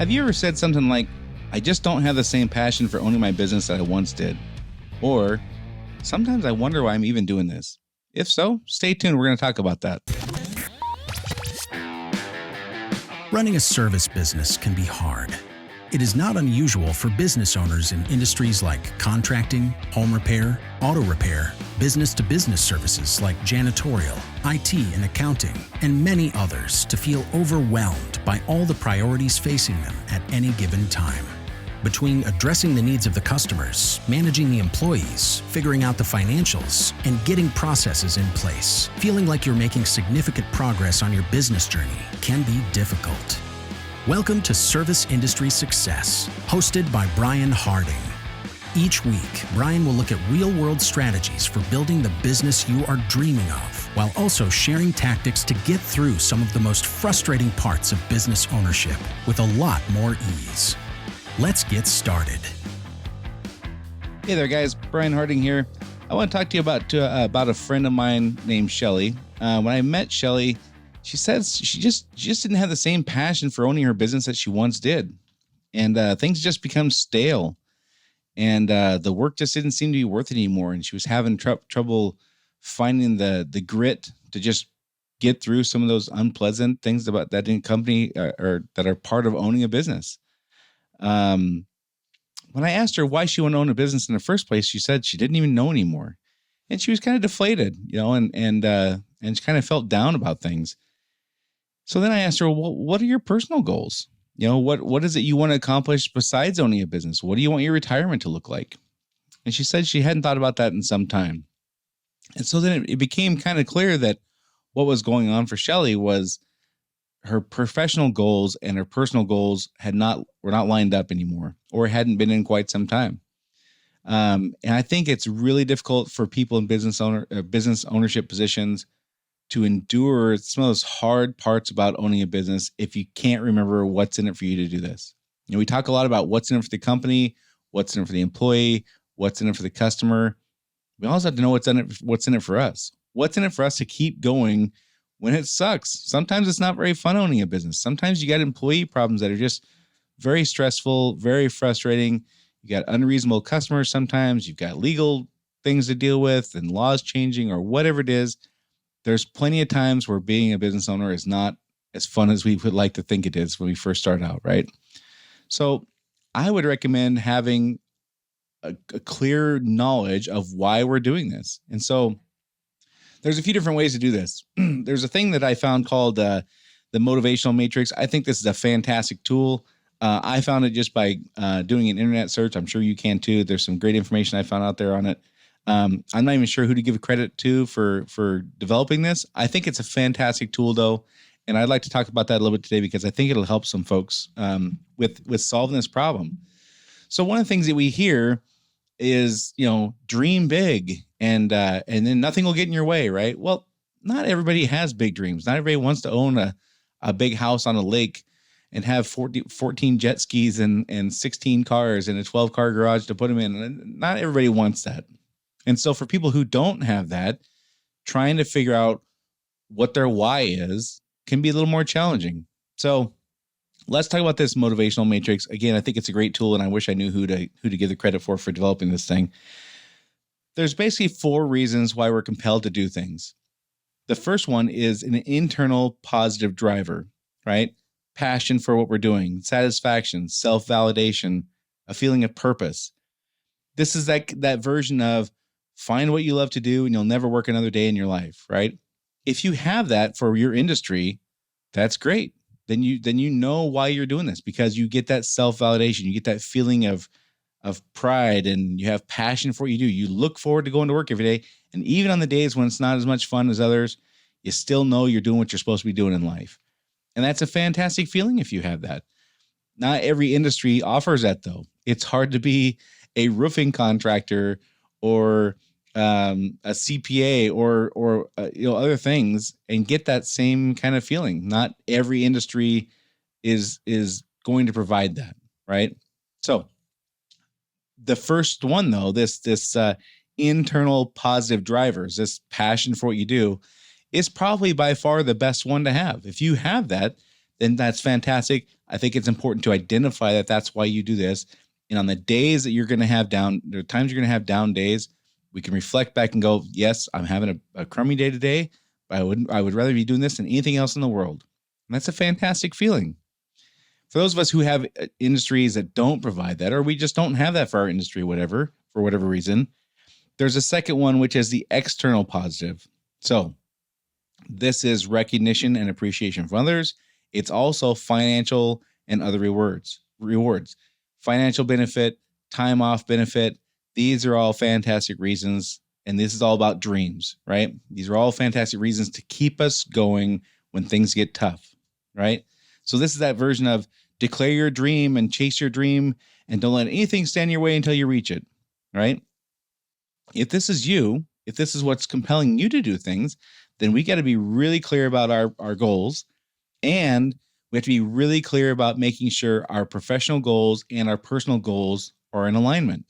Have you ever said something like, I just don't have the same passion for owning my business that I once did? Or, sometimes I wonder why I'm even doing this. If so, stay tuned. We're going to talk about that. Running a service business can be hard. It is not unusual for business owners in industries like contracting, home repair, auto repair, business-to-business services like janitorial, IT and accounting, and many others to feel overwhelmed by all the priorities facing them at any given time. Between addressing the needs of the customers, managing the employees, figuring out the financials, and getting processes in place, feeling like you're making significant progress on your business journey can be difficult. Welcome to Service Industry Success, hosted by Brian Harding. Each week, Brian will look at real-world strategies for building the business you are dreaming of, while also sharing tactics to get through some of the most frustrating parts of business ownership with a lot more ease. Let's get started. Hey there, guys. Brian Harding here. I want to talk to you about a friend of mine named Shelly. When I met Shelly, she says she just didn't have the same passion for owning her business that she once did. And things just become stale. And the work just didn't seem to be worth it anymore. And she was having trouble finding the grit to just get through some of those unpleasant things about that in company or that are part of owning a business. When I asked her why she wanted to own a business in the first place, she said she didn't even know anymore. And she was kind of deflated, and she kind of felt down about things. So then I asked her, well, what are your personal goals? What is it you want to accomplish besides owning a business? What do you want your retirement to look like? And she said she hadn't thought about that in some time. And so then it became kind of clear that what was going on for Shelly was her professional goals and her personal goals were not lined up anymore, or hadn't been in quite some time. And I think it's really difficult for people in business ownership positions to endure some of those hard parts about owning a business if you can't remember what's in it for you to do this. We talk a lot about what's in it for the company, what's in it for the employee, what's in it for the customer. We also have to know what's in it for us. What's in it for us to keep going when it sucks? Sometimes it's not very fun owning a business. Sometimes you got employee problems that are just very stressful, very frustrating. You got unreasonable customers. Sometimes you've got legal things to deal with and laws changing or whatever it is. There's plenty of times where being a business owner is not as fun as we would like to think it is when we first start out, right? So I would recommend having a clear knowledge of why we're doing this. And so there's a few different ways to do this. There's a thing that I found called the Motivational Matrix. I think this is a fantastic tool. I found it just by doing an internet search. I'm sure you can too. There's some great information I found out there on it. I'm not even sure who to give credit to for developing this. I think it's a fantastic tool, though, and I'd like to talk about that a little bit today because I think it'll help some folks with solving this problem. So one of the things that we hear is, dream big and then nothing will get in your way, right? Well, not everybody has big dreams. Not everybody wants to own a big house on a lake and have 14 jet skis and 16 cars and a 12-car garage to put them in. Not everybody wants that. And so for people who don't have that, trying to figure out what their why is can be a little more challenging. So let's talk about this motivational matrix. Again, I think it's a great tool, and I wish I knew who to give the credit for developing this thing. There's basically 4 reasons why we're compelled to do things. The first one is an internal positive driver, right? Passion for what we're doing, satisfaction, self-validation, a feeling of purpose. This is that version of find what you love to do and you'll never work another day in your life, right? If you have that for your industry, that's great. Then you know why you're doing this because you get that self-validation. You get that feeling of pride and you have passion for what you do. You look forward to going to work every day. And even on the days when it's not as much fun as others, you still know you're doing what you're supposed to be doing in life. And that's a fantastic feeling if you have that. Not every industry offers that, though. It's hard to be a roofing contractor or a CPA or other things and get that same kind of feeling. Not every industry is going to provide that, right? So the first one, though, this internal positive drivers, this passion for what you do, is probably by far the best one to have. If you have that, then that's fantastic. I think it's important to identify that that's why you do this. And on the days that you're going to have down, there are times you're going to have down days, we can reflect back and go, yes, I'm having a crummy day today, but I would rather be doing this than anything else in the world. And that's a fantastic feeling. For those of us who have industries that don't provide that, or we just don't have that for our industry, whatever, for whatever reason, there's a second one, which is the external positive. So this is recognition and appreciation from others. It's also financial and other rewards. Financial benefit, time off benefit. These are all fantastic reasons. And this is all about dreams, right? These are all fantastic reasons to keep us going when things get tough, right? So this is that version of declare your dream and chase your dream and don't let anything stand in your way until you reach it, right? If this is you, if this is what's compelling you to do things, then we got to be really clear about our goals, and we have to be really clear about making sure our professional goals and our personal goals are in alignment.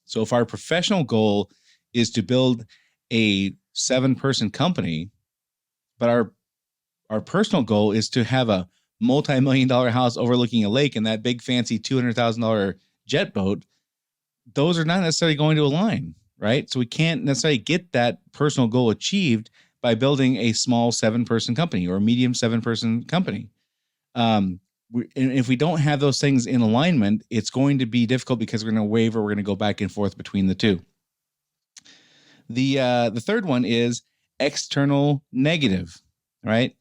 So if our professional goal is to build a 7-person company, but our personal goal is to have a multi-million-dollar house overlooking a lake and that big fancy $200,000 jet boat, those are not necessarily going to align, right? So we can't necessarily get that personal goal achieved by building a small 7-person company or a medium 7-person company. And if we don't have those things in alignment, it's going to be difficult because we're going to waver. We're going to go back and forth between the two. The third one is external negative, right?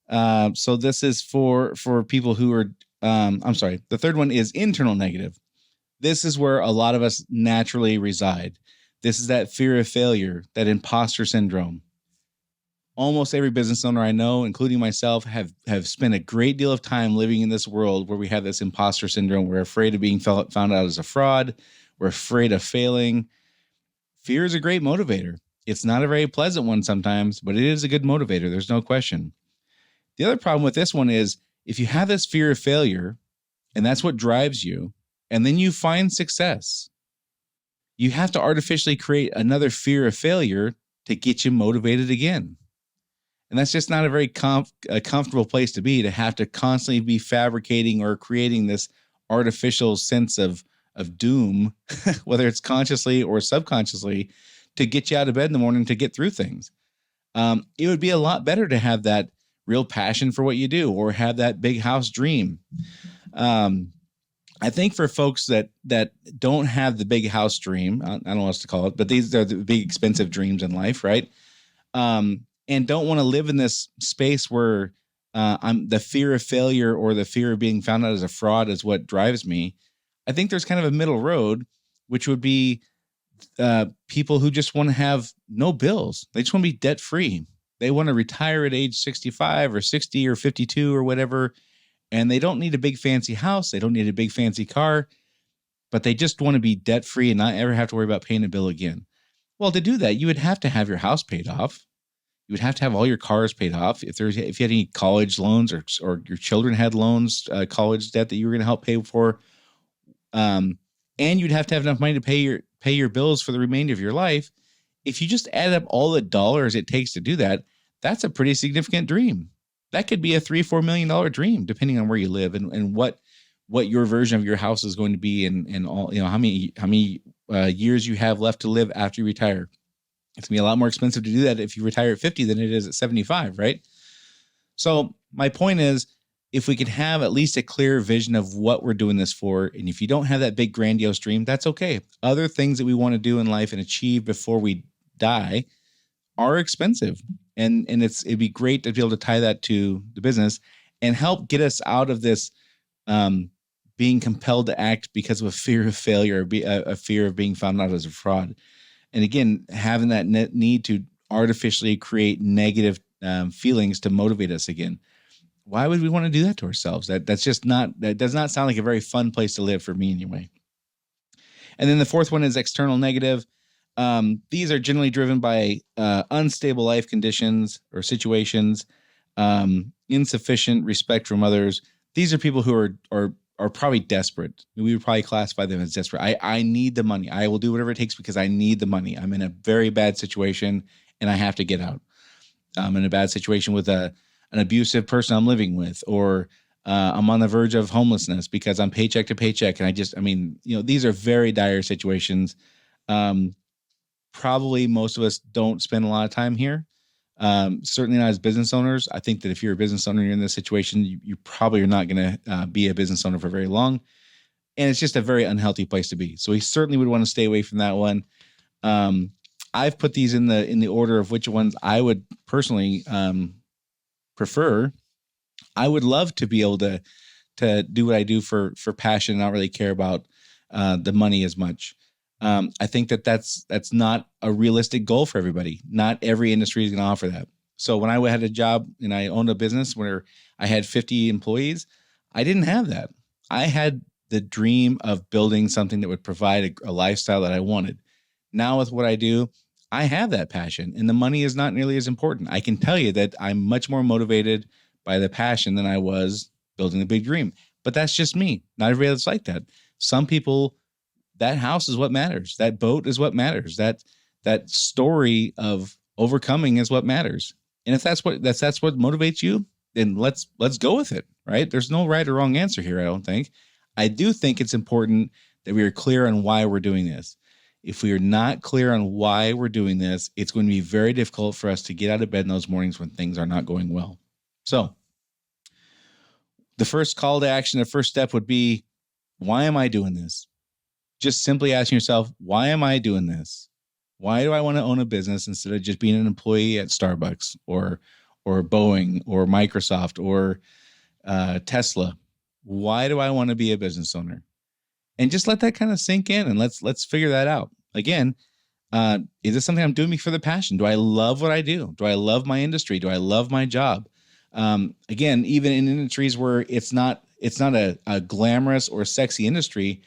So this is for people who are, the third one is internal negative. This is where a lot of us naturally reside. This is that fear of failure, that imposter syndrome. Almost every business owner I know, including myself, have spent a great deal of time living in this world where we have this imposter syndrome. We're afraid of being found out as a fraud. We're afraid of failing. Fear is a great motivator. It's not a very pleasant one sometimes, but it is a good motivator. There's no question. The other problem with this one is if you have this fear of failure and that's what drives you, and then you find success, you have to artificially create another fear of failure to get you motivated again. And that's just not a very comfortable place to be, to have to constantly be fabricating or creating this artificial sense of doom, whether it's consciously or subconsciously, to get you out of bed in the morning to get through things. It would be a lot better to have that real passion for what you do or have that big house dream. I think for folks that don't have the big house dream, I don't know what else to call it, but these are the big expensive dreams in life, right? And don't want to live in this space where I'm the fear of failure or the fear of being found out as a fraud is what drives me. I think there's kind of a middle road, which would be people who just want to have no bills. They just want to be debt free. They want to retire at age 65 or 60 or 52 or whatever. And they don't need a big fancy house. They don't need a big fancy car, but they just want to be debt free and not ever have to worry about paying a bill again. Well, to do that, you would have to have your house paid off. You would have to have all your cars paid off. If you had any college loans or your children had loans, college debt that you were going to help pay for, and you'd have to have enough money to pay your bills for the remainder of your life. If you just add up all the dollars it takes to do that, that's a pretty significant dream. That could be a $3-4 million dream, depending on where you live and what your version of your house is going to be, and all, how many years you have left to live after you retire. It's gonna be a lot more expensive to do that if you retire at 50 than it is at 75, right? So my point is, if we could have at least a clear vision of what we're doing this for, and if you don't have that big grandiose dream, that's okay. Other things that we want to do in life and achieve before we die are expensive. And it'd be great to be able to tie that to the business and help get us out of this being compelled to act because of a fear of failure, or a fear of being found out as a fraud. And again, having that need to artificially create negative feelings to motivate us again. Why would we want to do that to ourselves? That does not sound like a very fun place to live for me anyway. And then the fourth one is external negative. These are generally driven by unstable life conditions or situations, insufficient respect from others. These are people who are probably desperate. We would probably classify them as desperate. I need the money. I will do whatever it takes because I need the money. I'm in a very bad situation and I have to get out. I'm in a bad situation with an abusive person I'm living with, or I'm on the verge of homelessness because I'm paycheck to paycheck. And these are very dire situations. Probably most of us don't spend a lot of time here. Certainly not as business owners. I think that if you're a business owner, you're in this situation, you probably are not going to be a business owner for very long. And it's just a very unhealthy place to be. So we certainly would want to stay away from that one. I've put these in the order of which ones I would personally prefer. I would love to be able to do what I do for passion and not really care about the money as much. I think that's not a realistic goal for everybody. Not every industry is going to offer that. So when I had a job and I owned a business where I had 50 employees, I didn't have that. I had the dream of building something that would provide a lifestyle that I wanted. Now with what I do, I have that passion, and the money is not nearly as important. I can tell you that I'm much more motivated by the passion than I was building the big dream. But that's just me. Not everybody else like that. Some people, that house is what matters. That boat is what matters. That story of overcoming is what matters. And if that's what motivates you, then let's go with it, right? There's no right or wrong answer here, I don't think. I do think it's important that we are clear on why we're doing this. If we are not clear on why we're doing this, it's going to be very difficult for us to get out of bed in those mornings when things are not going well. So the first call to action, the first step would be, why am I doing this? Just simply asking yourself, why am I doing this? Why do I want to own a business instead of just being an employee at Starbucks or Boeing or Microsoft or Tesla? Why do I want to be a business owner? And just let that kind of sink in, and let's figure that out. Again, is this something I'm doing for the passion? Do I love what I do? Do I love my industry? Do I love my job? Again, even in industries where it's not a glamorous or sexy industry,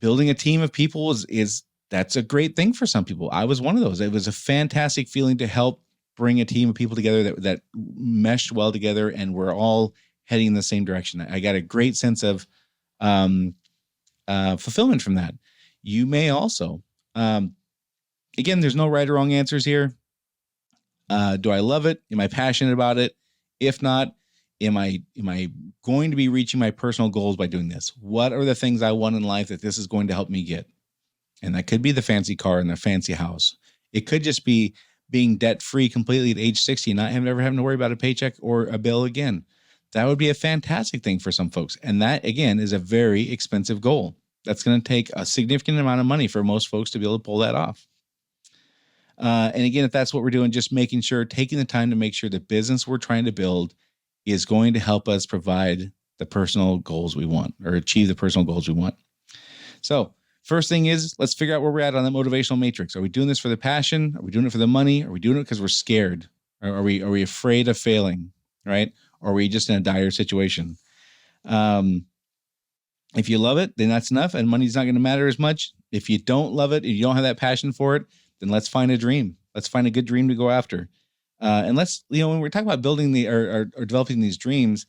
building a team of people is that's a great thing for some people. I was one of those. It was a fantastic feeling to help bring a team of people together that meshed well together, and we're all heading in the same direction. I got a great sense of fulfillment from that. You may also. Again, there's no right or wrong answers here. Do I love it? Am I passionate about it? If not, am I going to be reaching my personal goals by doing this? What are the things I want in life that this is going to help me get? And that could be the fancy car and the fancy house. It could just be being debt-free completely at age 60, not ever having to worry about a paycheck or a bill again. That would be a fantastic thing for some folks. And that, again, is a very expensive goal. That's going to take a significant amount of money for most folks to be able to pull that off. And again, if that's what we're doing, just making sure, taking the time to make sure the business we're trying to build is going to help us provide the personal goals we want or achieve the personal goals we want. So first thing is, let's figure out where we're at on the motivational matrix. Are we doing this for the passion? Are we doing it for the money? Are we doing it because we're scared? Are we afraid of failing, right? Or are we just in a dire situation? If you love it, then that's enough, and money's not going to matter as much. If you don't love it, and you don't have that passion for it, then let's find a dream. Let's find a good dream to go after. And let's, when we're talking about building or developing these dreams,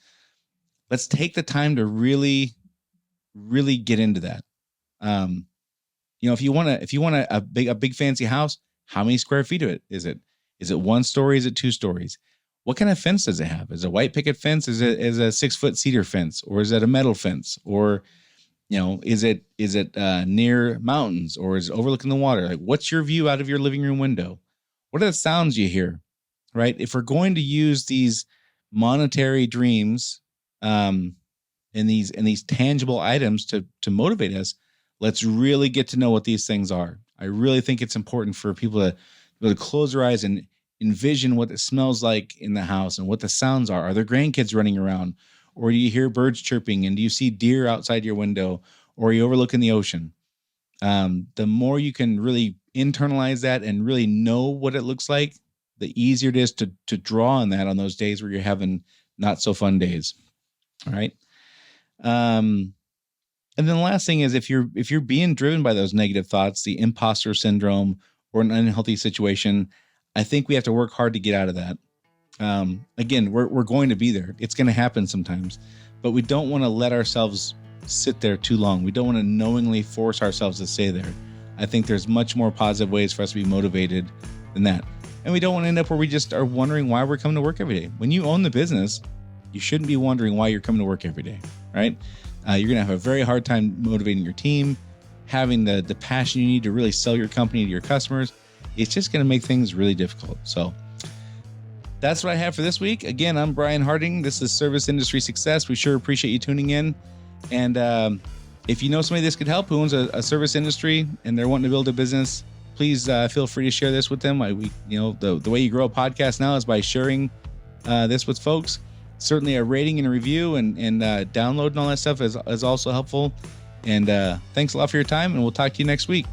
let's take the time to really, really get into that. If you want a big fancy house, how many square feet of it is it? Is it 1 story? Is it 2 stories? What kind of fence does it have? Is it a white picket fence? Is it a 6-foot cedar fence, or is it a metal fence? Or, is it near mountains, or is it overlooking the water? Like, what's your view out of your living room window? What are the sounds you hear? Right? If we're going to use these monetary dreams, and these tangible items to motivate us, let's really get to know what these things are. I really think it's important for people to be able to close their eyes and envision what it smells like in the house and what the sounds are. Are there grandkids running around? Or do you hear birds chirping? And do you see deer outside your window? Or are you overlooking the ocean? The more you can really internalize that and really know what it looks like, the easier it is to draw on that on those days where you're having not so fun days. All right. And then the last thing is, if you're being driven by those negative thoughts, the imposter syndrome, or an unhealthy situation, I think we have to work hard to get out of that. Again, we're going to be there. It's going to happen sometimes, but we don't want to let ourselves sit there too long. We don't want to knowingly force ourselves to stay there. I think there's much more positive ways for us to be motivated than that. And we don't want to end up where we just are wondering why we're coming to work every day. When you own the business, you shouldn't be wondering why you're coming to work every day, right? You're going to have a very hard time motivating your team, having the passion you need to really sell your company to your customers. It's just going to make things really difficult. So that's what I have for this week. Again, I'm Brian Harding. This is Service Industry Success. We sure appreciate you tuning in. And if you know somebody this could help who owns a service industry and they're wanting to build a business, please feel free to share this with them. The way you grow a podcast now is by sharing this with folks. Certainly a rating and a review and download and all that stuff is also helpful. And thanks a lot for your time, and we'll talk to you next week.